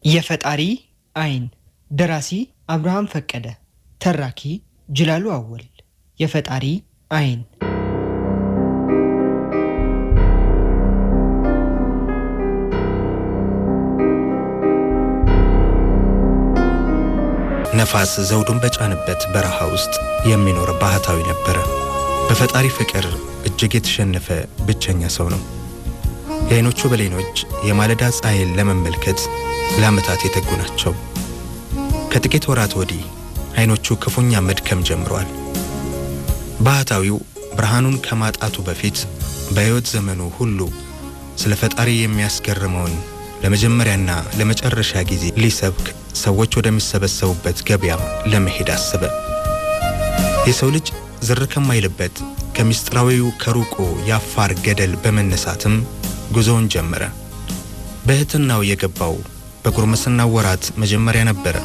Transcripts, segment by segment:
የፈጣሪ አይን ደራሲ አብርሃም ፈቀደ ተራኪ ጅላሉ አወል የፈጣሪ አይን ነፋስ ዘውዱን በጫነበት በረሃ ውስጥ የሚኖር ባህታዊ ነበረ። በፈጣሪ ፍቅር እጅግ የተሸነፈ ብቸኛ ሰው ነው። የዓይኖቹ ብሌኖች የማለዳ ፀሐይን ለመመልከት ለዓመታት የተጉ ናቸው። ከጥቂት ወራት ወዲህ ዓይኖቹ ክፉኛ መድከም ጀምረዋል። ባህታዊው ብርሃኑን ከማጣቱ በፊት በሕይወት ዘመኑ ሁሉ ስለ ፈጣሪ የሚያስገርመውን ለመጀመሪያና ለመጨረሻ ጊዜ ሊሰብክ ሰዎች ወደሚሰበሰቡበት ገበያ ለመሄድ አሰበ። የሰው ልጅ ዝር ከማይልበት ከምስጢራዊው ከሩቁ የአፋር ገደል በመነሳትም ጉዞውን ጀመረ። በእህትናው የገባው በጉርምስናው ወራት መጀመሪያ ነበረ።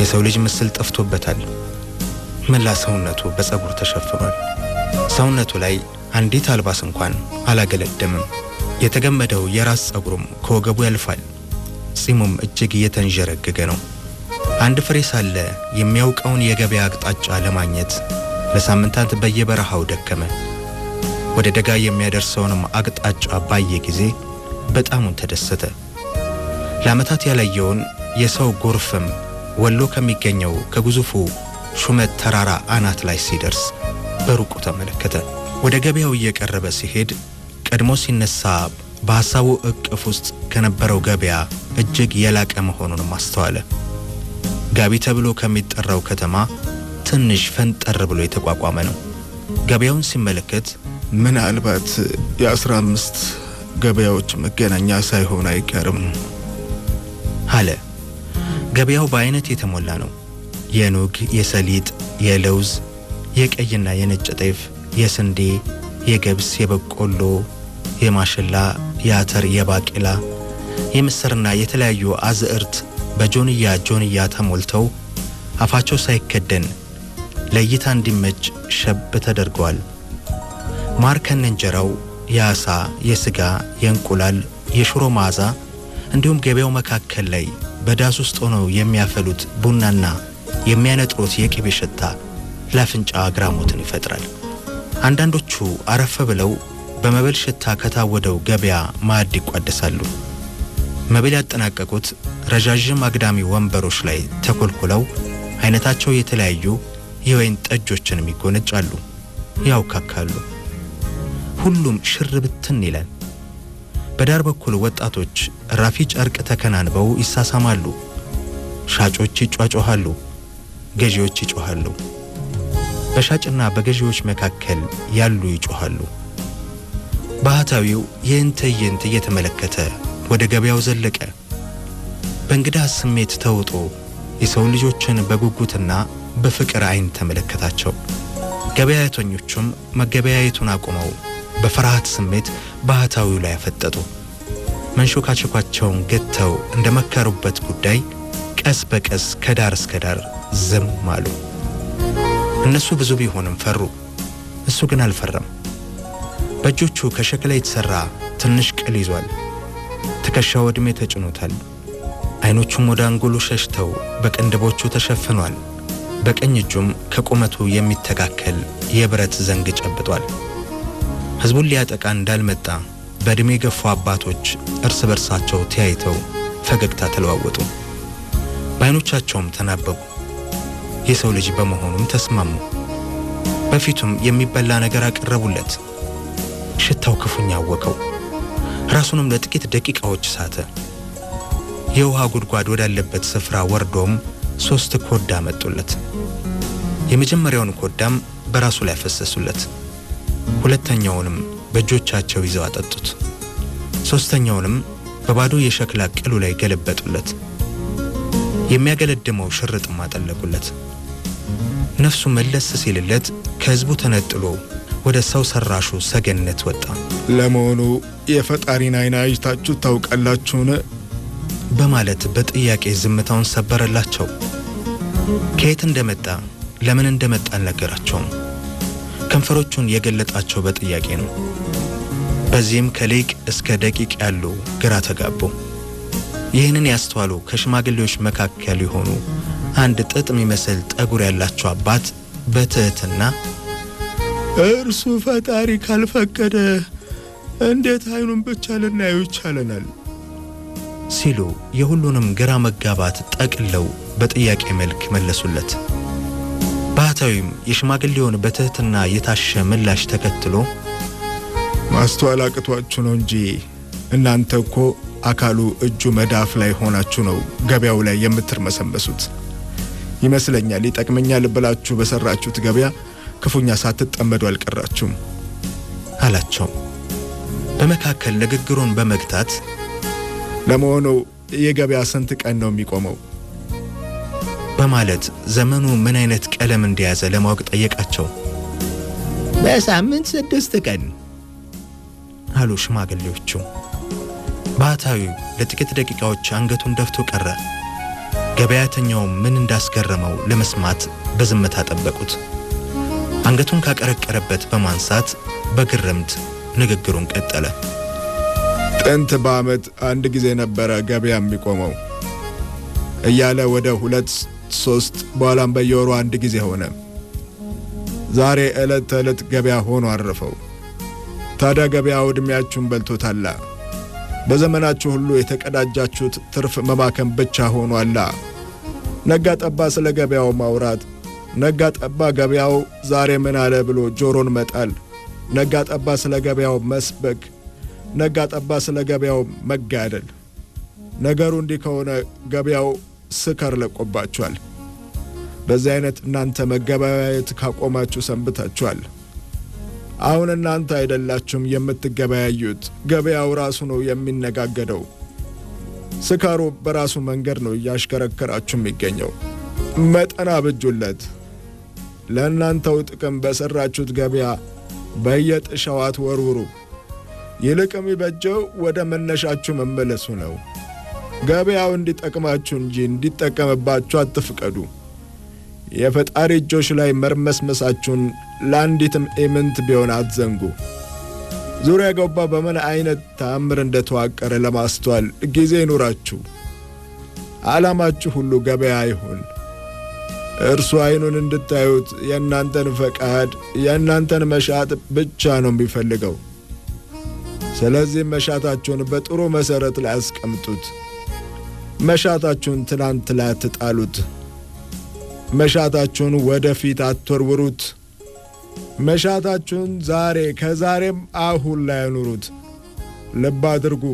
የሰው ልጅ ምስል ጠፍቶበታል። መላ ሰውነቱ በፀጉር ተሸፍኗል። ሰውነቱ ላይ አንዲት አልባስ እንኳን አላገለደምም። የተገመደው የራስ ፀጉሩም ከወገቡ ያልፋል። ጺሙም እጅግ እየተንዠረገገ ነው። አንድ ፍሬ ሳለ የሚያውቀውን የገበያ አቅጣጫ ለማግኘት ለሳምንታት በየበረሃው ደከመ። ወደ ደጋ የሚያደርሰውንም አቅጣጫ ባየ ጊዜ በጣሙን ተደሰተ። ለዓመታት ያላየውን የሰው ጎርፍም ወሎ ከሚገኘው ከግዙፉ ሹመት ተራራ አናት ላይ ሲደርስ በሩቁ ተመለከተ። ወደ ገበያው እየቀረበ ሲሄድ ቀድሞ ሲነሳ በሐሳቡ እቅፍ ውስጥ ከነበረው ገበያ እጅግ የላቀ መሆኑንም አስተዋለ። ጋቢ ተብሎ ከሚጠራው ከተማ ትንሽ ፈንጠር ብሎ የተቋቋመ ነው። ገበያውን ሲመለከት ምናልባት የ15 ገበያዎች መገናኛ ሳይሆን አይቀርም አለ። ገበያው በአይነት የተሞላ ነው። የኑግ፣ የሰሊጥ፣ የለውዝ፣ የቀይና የነጭ ጤፍ፣ የስንዴ፣ የገብስ፣ የበቆሎ፣ የማሽላ፣ የአተር፣ የባቄላ፣ የምስርና የተለያዩ አዝዕርት በጆንያ ተሞልተው አፋቸው ሳይከደን ለእይታ እንዲመች ሸብ ተደርገዋል። ማር ከነንጀራው፣ የአሳ፣ የስጋ፣ የእንቁላል፣ የሽሮ መዓዛ እንዲሁም ገበያው መካከል ላይ በዳስ ውስጥ ሆነው የሚያፈሉት ቡናና የሚያነጥሩት የቅቤ ሽታ ለአፍንጫ አግራሞትን ይፈጥራል። አንዳንዶቹ አረፍ ብለው በመብል ሽታ ከታወደው ገበያ ማዕድ ይቋደሳሉ። መብል ያጠናቀቁት ረዣዥም አግዳሚ ወንበሮች ላይ ተኮልኩለው አይነታቸው የተለያዩ የወይን ጠጆችንም ይጎነጫሉ፣ ያውካካሉ። ሁሉም ሽር ብትን ይላል። በዳር በኩል ወጣቶች ራፊ ጨርቅ ተከናንበው ይሳሳማሉ። ሻጮች ይጯጯሃሉ፣ ገዢዎች ይጮሃሉ። በሻጭና በገዢዎች መካከል ያሉ ይጮሃሉ። ባህታዊው ይህን ትዕይንት እየተመለከተ ወደ ገበያው ዘለቀ። በእንግዳ ስሜት ተውጦ የሰው ልጆችን በጉጉትና በፍቅር አይን ተመለከታቸው። ገበያተኞቹም መገበያየቱን አቁመው በፍርሃት ስሜት ባህታዊው ላይ አፈጠጡ። መንሾካቸኳቸውን ገተው እንደመከሩበት ጉዳይ ቀስ በቀስ ከዳር እስከ ዳር ዝም አሉ። እነሱ ብዙ ቢሆንም ፈሩ። እሱ ግን አልፈራም። በእጆቹ ከሸክላ የተሰራ ትንሽ ቅል ይዟል። ትከሻው ዕድሜ ተጭኖታል። አይኖቹም ወደ አንጎሉ ሸሽተው በቅንድቦቹ ተሸፍኗል። በቀኝ እጁም ከቁመቱ የሚተካከል የብረት ዘንግ ጨብጧል። ሕዝቡን ሊያጠቃ እንዳልመጣ በዕድሜ ገፉ አባቶች እርስ በርሳቸው ተያይተው ፈገግታ ተለዋወጡ። በዓይኖቻቸውም ተናበቡ። የሰው ልጅ በመሆኑም ተስማሙ። በፊቱም የሚበላ ነገር አቀረቡለት። ሽታው ክፉኛ አወከው። ራሱንም ለጥቂት ደቂቃዎች ሳተ። የውሃ ጉድጓድ ወዳለበት ስፍራ ወርዶም 3 ኮዳ መጡለት። የመጀመሪያውን ኮዳም በራሱ ላይ ፈሰሱለት። ሁለተኛውንም በእጆቻቸው ይዘው አጠጡት። ሶስተኛውንም በባዶ የሸክላ ቅሉ ላይ ገለበጡለት። የሚያገለድመው ሽርጥም አጠለቁለት። ነፍሱ መለስ ሲልለት ከሕዝቡ ተነጥሎ ወደ ሰው ሰራሹ ሰገነት ወጣ። ለመሆኑ የፈጣሪን አይን አይታችሁ ታውቃላችሁን? በማለት በጥያቄ ዝምታውን ሰበረላቸው። ከየት እንደመጣ ለምን እንደመጣ አልነገራቸውም። ከንፈሮቹን የገለጣቸው በጥያቄ ነው። በዚህም ከሊቅ እስከ ደቂቅ ያሉ ግራ ተጋቡ። ይህንን ያስተዋሉ ከሽማግሌዎች መካከል የሆኑ አንድ ጥጥ የሚመስል ጠጉር ያላቸው አባት በትህትና እርሱ ፈጣሪ ካልፈቀደ እንዴት አይኑን ብቻ ልናየው ይቻለናል ሲሉ የሁሉንም ግራ መጋባት ጠቅለው በጥያቄ መልክ መለሱለት። ባህታዊም የሽማግሌውን በትህትና የታሸ ምላሽ ተከትሎ ማስተዋል አቅቷችሁ ነው እንጂ እናንተ እኮ አካሉ እጁ መዳፍ ላይ ሆናችሁ ነው ገበያው ላይ የምትርመሰመሱት ይመስለኛል። ይጠቅመኛል ብላችሁ በሰራችሁት ገበያ ክፉኛ ሳትጠመዱ አልቀራችሁም አላቸው። በመካከል ንግግሩን በመግታት ለመሆኑ የገበያ ስንት ቀን ነው የሚቆመው በማለት ዘመኑ ምን አይነት ቀለም እንደያዘ ለማወቅ ጠየቃቸው። በሳምንት 6 ቀን አሉ ሽማግሌዎቹ። ባህታዊው ለጥቂት ደቂቃዎች አንገቱን ደፍቶ ቀረ። ገበያተኛው ምን እንዳስገረመው ለመስማት በዝምታ ጠበቁት። አንገቱን ካቀረቀረበት በማንሳት በግርምት ንግግሩን ቀጠለ። ጥንት በዓመት አንድ ጊዜ ነበረ ገበያ የሚቆመው እያለ ወደ 2-3 በኋላም በየወሩ አንድ ጊዜ ሆነ። ዛሬ ዕለት ተዕለት ገበያ ሆኖ አረፈው። ታዲያ ገበያው ዕድሜያችሁን በልቶታል። በዘመናችሁ ሁሉ የተቀዳጃችሁት ትርፍ መማከም ብቻ ሆኗል። ነጋ ጠባ ስለ ገበያው ማውራት፣ ነጋ ጠባ ገበያው ዛሬ ምን አለ ብሎ ጆሮን መጣል፣ ነጋ ጠባ ስለ ገበያው መስበክ፣ ነጋ ጠባ ስለ ገበያው መጋደል። ነገሩ እንዲህ ከሆነ ገበያው ስከር ለቆባችኋል። በዚህ አይነት እናንተ መገበያየት ካቆማችሁ ሰንብታችኋል። አሁን እናንተ አይደላችሁም የምትገበያዩት፣ ገበያው ራሱ ነው የሚነጋገደው። ስካሩ በራሱ መንገድ ነው እያሽከረከራችሁ የሚገኘው። መጠና ብጁለት። ለእናንተው ጥቅም በሰራችሁት ገበያ በየጥሻው አትወርውሩ። ይልቅም ይበጀው ወደ መነሻችሁ መመለሱ ነው። ገበያው እንዲጠቅማችሁ እንጂ እንዲጠቀምባችሁ አትፍቀዱ። የፈጣሪ እጆች ላይ መርመስመሳችሁን ለአንዲትም ኢምንት ቢሆን አትዘንጉ። ዙሪያ ገባ በምን አይነት ተአምር እንደተዋቀረ ለማስተዋል ጊዜ ይኑራችሁ። ዓላማችሁ ሁሉ ገበያ ይሁን። እርሱ አይኑን እንድታዩት የእናንተን ፈቃድ የእናንተን መሻት ብቻ ነው የሚፈልገው። ስለዚህ መሻታችሁን በጥሩ መሰረት ላይ አስቀምጡት። መሻታችሁን ትናንት ላይ አትጣሉት። መሻታችሁን ወደፊት አትወርውሩት። መሻታችሁን ዛሬ ከዛሬም አሁን ላይ አኑሩት። ልብ አድርጉ።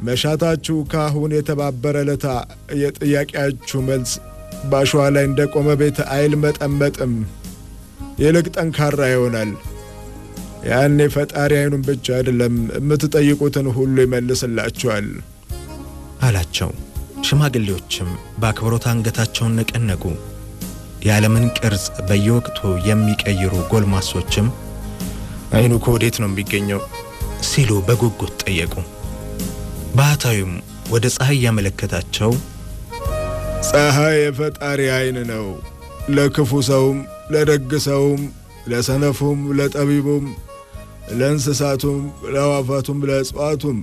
መሻታችሁ ካሁን የተባበረ ለታ የጥያቄያችሁ መልስ ባሸዋ ላይ እንደቆመ ቤት አይልመጠመጥም፣ ይልቅ ጠንካራ ይሆናል። ያኔ ፈጣሪ አይኑን ብቻ አይደለም የምትጠይቁትን ሁሉ ይመልስላችኋል አላቸው። ሽማግሌዎችም በአክብሮት አንገታቸውን ነቀነቁ። የዓለምን ቅርጽ በየወቅቱ የሚቀይሩ ጎልማሶችም አይኑ ከወዴት ነው የሚገኘው ሲሉ በጉጉት ጠየቁ። ባህታዊም ወደ ፀሐይ ያመለከታቸው ፀሐይ የፈጣሪ አይን ነው። ለክፉ ሰውም ለደግ ሰውም ለሰነፉም ለጠቢቡም ለእንስሳቱም ለአዕዋፋቱም ለእጽዋቱም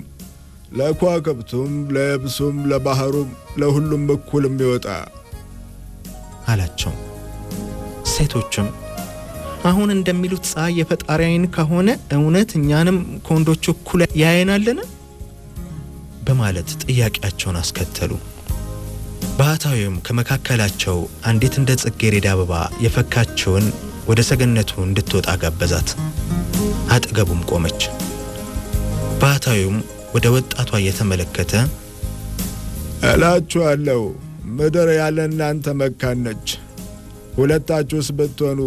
ለከዋክብቱም ለየብሱም ለባህሩም ለሁሉም እኩል የሚወጣ አላቸው። ሴቶችም አሁን እንደሚሉት ፀሐይ የፈጣሪ አይን ከሆነ እውነት እኛንም ከወንዶቹ እኩል ያየናልን በማለት ጥያቄያቸውን አስከተሉ። ባህታዊም ከመካከላቸው አንዲት እንደ ጽጌረዳ አበባ የፈካችውን ወደ ሰገነቱ እንድትወጣ ጋበዛት። አጠገቡም ቆመች። ባህታዊም ወደ ወጣቷ እየተመለከተ እላችኋለሁ ምድር ያለ እናንተ መካን ነች። ሁለታችሁስ ብትሆኑ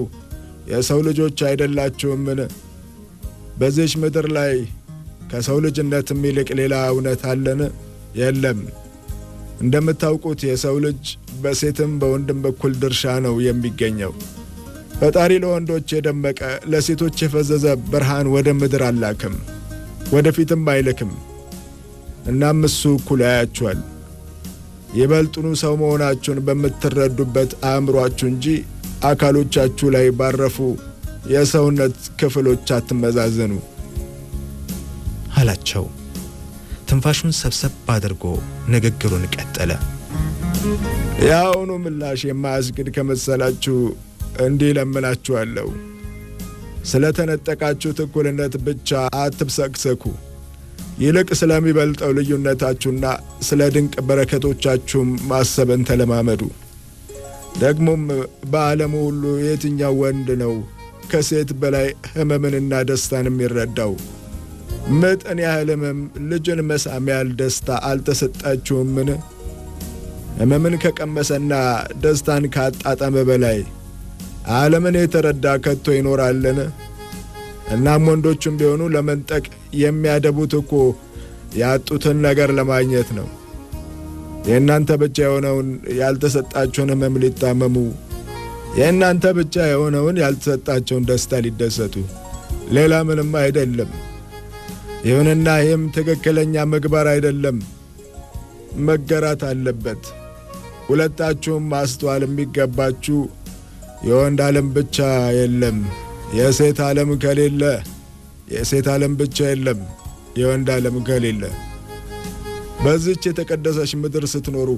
የሰው ልጆች አይደላችሁምን? በዚች ምድር ላይ ከሰው ልጅነት የሚልቅ ሌላ እውነት አለን? የለም። እንደምታውቁት የሰው ልጅ በሴትም በወንድም በኩል ድርሻ ነው የሚገኘው። ፈጣሪ ለወንዶች የደመቀ ለሴቶች የፈዘዘ ብርሃን ወደ ምድር አላክም፣ ወደፊትም አይልክም። እናም እሱ እኩል ያያችኋል። ይበልጡኑ ሰው መሆናችሁን በምትረዱበት አእምሯችሁ እንጂ አካሎቻችሁ ላይ ባረፉ የሰውነት ክፍሎች አትመዛዘኑ አላቸው። ትንፋሹን ሰብሰብ አድርጎ ንግግሩን ቀጠለ። ያውኑ ምላሽ የማያስግድ ከመሰላችሁ እንዲህ ለምላችኋለሁ። ስለተነጠቃችሁ እኩልነት ብቻ አትብሰክሰኩ። ይልቅ ስለሚበልጠው ልዩነታችሁና ስለ ድንቅ በረከቶቻችሁም ማሰብን ተለማመዱ። ደግሞም በዓለሙ ሁሉ የትኛው ወንድ ነው ከሴት በላይ ሕመምንና ደስታን የሚረዳው? ምጥን ያህል ሕመም ልጅን መሳም ያህል ደስታ አልተሰጣችሁምን? ሕመምን ከቀመሰና ደስታን ካጣጣመ በላይ ዓለምን የተረዳ ከቶ ይኖራልን? እናም ወንዶችም ቢሆኑ ለመንጠቅ የሚያደቡት እኮ ያጡትን ነገር ለማግኘት ነው። የእናንተ ብቻ የሆነውን ያልተሰጣቸውን ሕመም ሊታመሙ፣ የእናንተ ብቻ የሆነውን ያልተሰጣቸውን ደስታ ሊደሰቱ፣ ሌላ ምንም አይደለም። ይሁንና ይህም ትክክለኛ ምግባር አይደለም፣ መገራት አለበት። ሁለታችሁም ማስተዋል የሚገባችሁ የወንድ ዓለም ብቻ የለም፣ የሴት ዓለም ከሌለ፣ የሴት ዓለም ብቻ የለም፣ የወንድ ዓለም ከሌለ። በዚች የተቀደሰች ምድር ስትኖሩ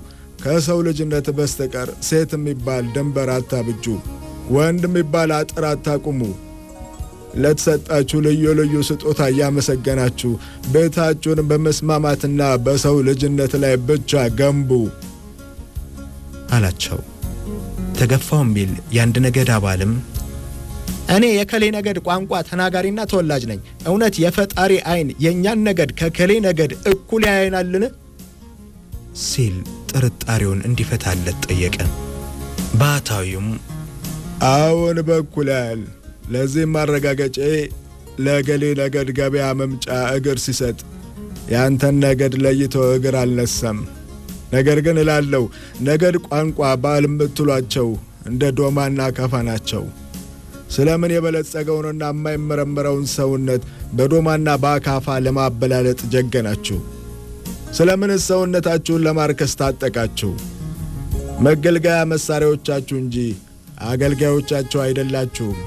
ከሰው ልጅነት በስተቀር ሴት የሚባል ድንበር አታብጁ፣ ወንድ የሚባል አጥር አታቁሙ። ለተሰጣችሁ ልዩ ልዩ ስጦታ እያመሰገናችሁ ቤታችሁን በመስማማትና በሰው ልጅነት ላይ ብቻ ገንቡ አላቸው። ተገፋው ሚል የአንድ ነገድ አባልም እኔ የከሌ ነገድ ቋንቋ ተናጋሪና ተወላጅ ነኝ፣ እውነት የፈጣሪ ዓይን የእኛን ነገድ ከከሌ ነገድ እኩል ያየናልን? ሲል ጥርጣሬውን እንዲፈታለት ጠየቀ። ባህታዊውም አዎን በኩል ያህል፣ ለዚህም ማረጋገጬ ለገሌ ነገድ ገበያ መምጫ እግር ሲሰጥ ያንተን ነገድ ለይቶ እግር አልነሳም። ነገር ግን እላለሁ ነገድ፣ ቋንቋ፣ ባህል የምትሏቸው እንደ ዶማና አካፋ ናቸው። ስለምን የበለጸገውንና የማይመረመረውን ሰውነት በዶማና በአካፋ ለማበላለጥ ጀገናችሁ? ስለምንስ ሰውነታችሁን ለማርከስ ታጠቃችሁ? መገልገያ መሳሪያዎቻችሁ እንጂ አገልጋዮቻችሁ አይደላችሁም።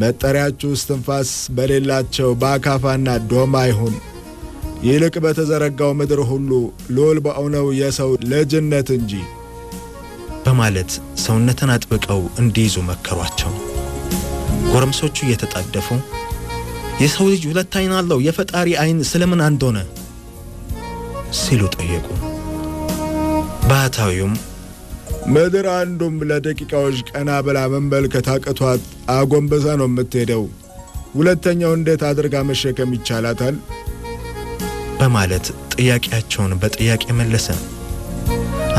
መጠሪያችሁ እስትንፋስ በሌላቸው በአካፋና ዶማ ይሁን። ይልቅ በተዘረጋው ምድር ሁሉ ልዑል በሆነው የሰው ልጅነት እንጂ በማለት ሰውነትን አጥብቀው እንዲይዙ መከሯቸው። ጎረምሶቹ እየተጣደፉ የሰው ልጅ ሁለት ዓይን አለው፣ የፈጣሪ ዓይን ስለምን አንድ ሆነ ሲሉ ጠየቁ። ባህታዊውም ምድር አንዱም ለደቂቃዎች ቀና ብላ መመልከት አቅቷት አጎንበሳ ነው የምትሄደው፣ ሁለተኛው እንዴት አድርጋ መሸከም ይቻላታል? በማለት ጥያቄያቸውን በጥያቄ መለሰ።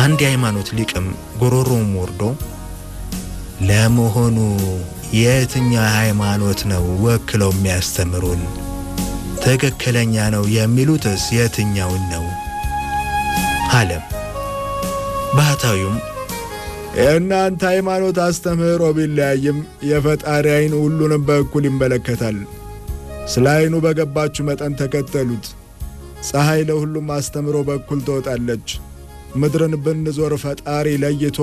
አንድ የሃይማኖት ሊቅም ጎሮሮም ወርዶ ለመሆኑ የትኛው ሃይማኖት ነው ወክለው የሚያስተምሩን? ትክክለኛ ነው የሚሉትስ የትኛውን ነው አለ። ባህታዊውም የእናንተ ሃይማኖት አስተምህሮ ቢለያይም የፈጣሪ ዓይን ሁሉንም በእኩል ይመለከታል። ስለ ዓይኑ በገባችሁ መጠን ተከተሉት። ፀሐይ ለሁሉም አስተምህሮ በእኩል ትወጣለች። ምድርን ብንዞር ፈጣሪ ለይቶ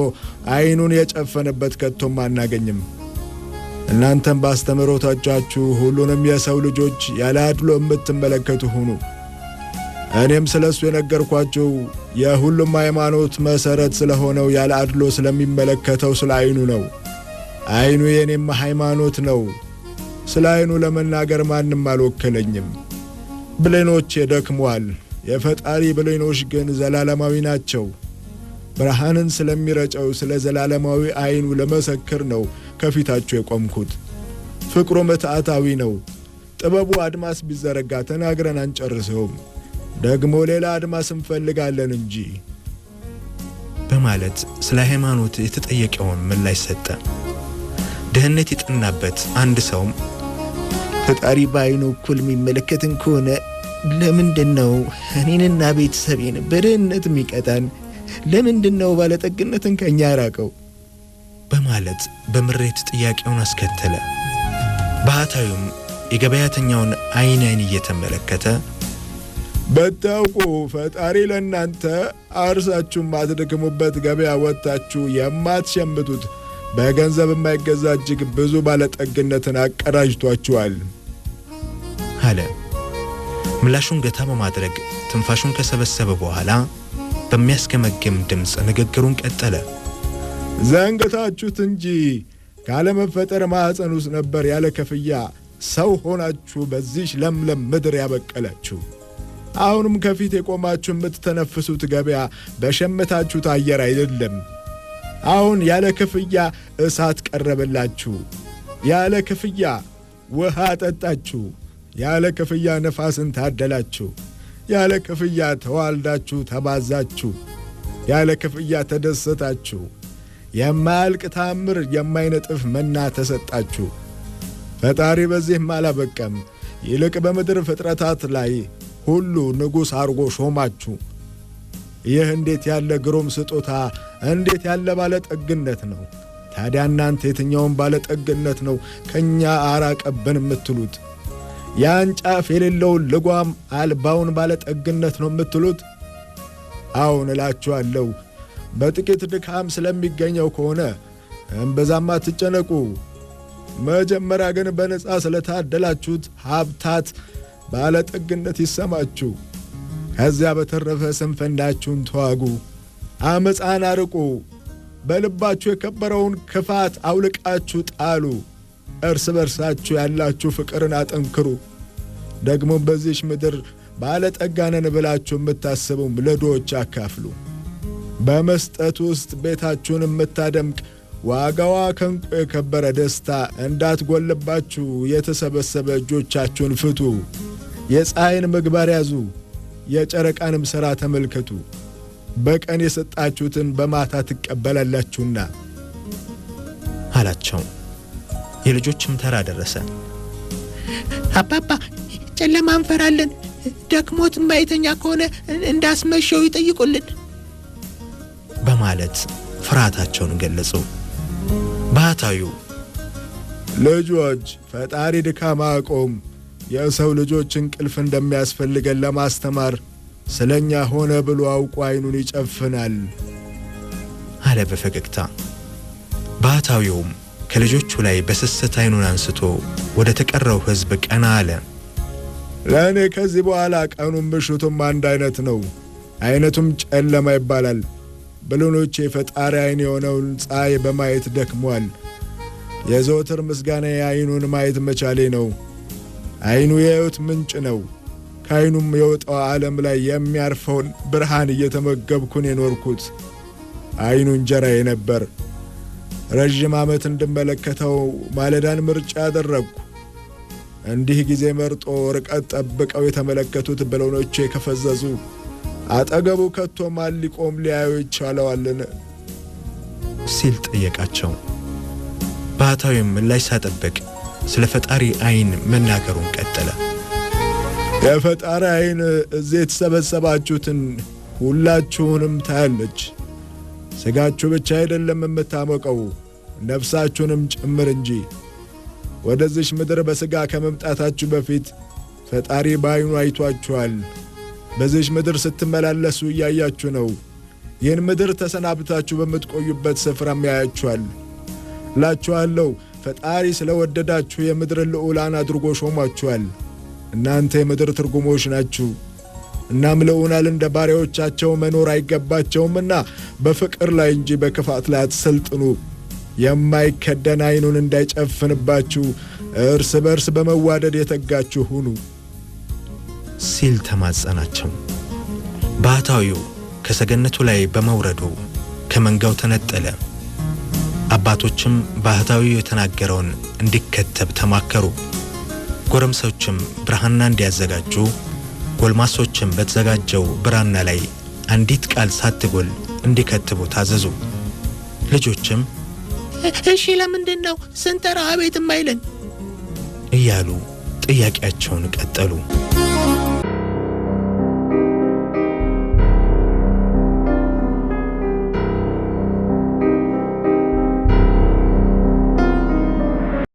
ዓይኑን የጨፈነበት ከቶም አናገኝም። እናንተም ባስተምህሮታችሁ ሁሉንም የሰው ልጆች ያለ አድሎ የምትመለከቱ ሁኑ። እኔም ስለሱ የነገርኳችሁ የሁሉም ሃይማኖት መሰረት ስለሆነው ያለ አድሎ ስለሚመለከተው ስለ ዓይኑ ነው። ዓይኑ የኔም ሃይማኖት ነው። ስለ ዓይኑ ለመናገር ማንም አልወከለኝም። ብሌኖቼ ደክመዋል፣ የፈጣሪ ብሌኖች ግን ዘላለማዊ ናቸው። ብርሃንን ስለሚረጨው ስለ ዘላለማዊ ዓይኑ ለመሰክር ነው ከፊታችሁ የቆምኩት። ፍቅሩ ምትአታዊ ነው። ጥበቡ አድማስ ቢዘረጋ ተናግረን አንጨርሰውም። ደግሞ ሌላ አድማስ እንፈልጋለን እንጂ በማለት ስለ ሃይማኖት የተጠየቀውን ምላሽ ሰጠ። ድህነት የጠናበት አንድ ሰውም ፈጣሪ በዓይኑ እኩል የሚመለከትን ከሆነ ለምንድነው እኔንና ቤተሰቤን በድህነት የሚቀጣን? ለምንድነው ባለጠግነትን ከኛ ያራቀው? በማለት በምሬት ጥያቄውን አስከተለ። ባህታዊውም የገበያተኛውን ዓይን እየተመለከተ በታውቁ ፈጣሪ ለእናንተ አርሳችሁ ማትደክሙበት ገበያ ወጥታችሁ የማትሸምቱት በገንዘብ የማይገዛ እጅግ ብዙ ባለጠግነትን አቀዳጅቷችኋል አለ። ምላሹን ገታ በማድረግ ትንፋሹን ከሰበሰበ በኋላ በሚያስገመግም ድምፅ ንግግሩን ቀጠለ። ዘንግታችሁት እንጂ ካለመፈጠር ማኅፀን ውስጥ ነበር ያለ ክፍያ ሰው ሆናችሁ በዚህ ለምለም ምድር ያበቀላችሁ። አሁንም ከፊት የቆማችሁ የምትተነፍሱት ገበያ በሸመታችሁት አየር አይደለም። አሁን ያለ ክፍያ እሳት ቀረበላችሁ፣ ያለ ክፍያ ውሃ ጠጣችሁ፣ ያለ ክፍያ ነፋስን ታደላችሁ፣ ያለ ክፍያ ተዋልዳችሁ ተባዛችሁ፣ ያለ ክፍያ ተደሰታችሁ፣ የማያልቅ ታምር የማይነጥፍ መና ተሰጣችሁ። ፈጣሪ በዚህም አላበቀም፣ ይልቅ በምድር ፍጥረታት ላይ ሁሉ ንጉሥ አርጎ ሾማችሁ። ይህ እንዴት ያለ ግሩም ስጦታ! እንዴት ያለ ባለጠግነት ነው! ታዲያ እናንተ የትኛውን ባለጠግነት ነው ከእኛ አራቀብን የምትሉት? ያን ጫፍ የሌለውን ልጓም አልባውን ባለጠግነት ነው የምትሉት? አሁን እላችኋለሁ በጥቂት ድካም ስለሚገኘው ከሆነ እምበዛም አትጨነቁ። መጀመሪያ ግን በነጻ ስለታደላችሁት ሀብታት ባለጠግነት ይሰማችሁ። ከዚያ በተረፈ ስንፍናችሁን ተዋጉ፣ አመፃን አርቁ፣ በልባችሁ የከበረውን ክፋት አውልቃችሁ ጣሉ። እርስ በርሳችሁ ያላችሁ ፍቅርን አጠንክሩ። ደግሞም በዚህች ምድር ባለጠጋ ነን ብላችሁ የምታስቡም ለድሆች አካፍሉ። በመስጠት ውስጥ ቤታችሁን የምታደምቅ ዋጋዋ ከዕንቁ የከበረ ደስታ እንዳትጎልባችሁ የተሰበሰበ እጆቻችሁን ፍቱ። የፀሐይን ምግባር ያዙ፣ የጨረቃንም ሥራ ተመልከቱ። በቀን የሰጣችሁትን በማታ ትቀበላላችሁና አላቸው። የልጆችም ተራ ደረሰ። አባባ ጨለማ እንፈራለን፣ ደክሞት ማይተኛ ከሆነ እንዳስመሸው ይጠይቁልን በማለት ፍርሃታቸውን ገለጹ። ባህታዊው ልጆች ፈጣሪ ድካም አቆም፣ የሰው ልጆች እንቅልፍ እንደሚያስፈልገን ለማስተማር ስለኛ ሆነ ብሎ አውቆ ዓይኑን ይጨፍናል አለ በፈገግታ። ባህታዊውም ከልጆቹ ላይ በስስት ዓይኑን አንስቶ ወደ ተቀረው ሕዝብ ቀና አለ። ለእኔ ከዚህ በኋላ ቀኑም ምሽቱም አንድ አይነት ነው፣ አይነቱም ጨለማ ይባላል። ብልኖቼ ፈጣሪ ዓይን የሆነውን ፀሐይ በማየት ደክሟል። የዘወትር ምስጋና ዓይኑን ማየት መቻሌ ነው። ዓይኑ የሕይወት ምንጭ ነው። ከዓይኑም የወጣው ዓለም ላይ የሚያርፈውን ብርሃን እየተመገብኩን የኖርኩት። ዓይኑ እንጀራዬ ነበር። ረዥም ዓመት እንድመለከተው ማለዳን ምርጫ ያደረግኩ። እንዲህ ጊዜ መርጦ ርቀት ጠብቀው የተመለከቱት ብልኖቼ ከፈዘዙ አጠገቡ ከቶ ማን ሊቆም ሊያዩ ይቻለዋልን? ሲል ጠየቃቸው። ባህታዊም ምላሽ ሳጠበቅ ስለ ፈጣሪ ዓይን መናገሩን ቀጠለ። የፈጣሪ ዓይን እዚህ የተሰበሰባችሁትን ሁላችሁንም ታያለች። ሥጋችሁ ብቻ አይደለም የምታሞቀው፣ ነፍሳችሁንም ጭምር እንጂ። ወደዚች ምድር በሥጋ ከመምጣታችሁ በፊት ፈጣሪ በዓይኑ አይቷችኋል። በዚች ምድር ስትመላለሱ እያያችሁ ነው። ይህን ምድር ተሰናብታችሁ በምትቆዩበት ስፍራም ያያችኋል። እላችኋለሁ ፈጣሪ ስለወደዳችሁ የምድርን ልዑላን አድርጎ ሾሟችኋል። እናንተ የምድር ትርጉሞች ናችሁ። እናም ልዑላን እንደ ባሪያዎቻቸው መኖር አይገባቸውምና በፍቅር ላይ እንጂ በክፋት ላይ አትሰልጥኑ። የማይከደን ዓይኑን እንዳይጨፍንባችሁ እርስ በርስ በመዋደድ የተጋችሁ ሁኑ ሲል ተማጸናቸው። ባህታዊው ከሰገነቱ ላይ በመውረዱ ከመንጋው ተነጠለ። አባቶችም ባህታዊው የተናገረውን እንዲከተብ ተማከሩ። ጎረምሶችም ብራና እንዲያዘጋጁ፣ ጎልማሶችም በተዘጋጀው ብራና ላይ አንዲት ቃል ሳትጎል እንዲከትቡ ታዘዙ። ልጆችም እሺ ለምንድነው ስንጠራ አቤት የማይለን እያሉ ጥያቄያቸውን ቀጠሉ።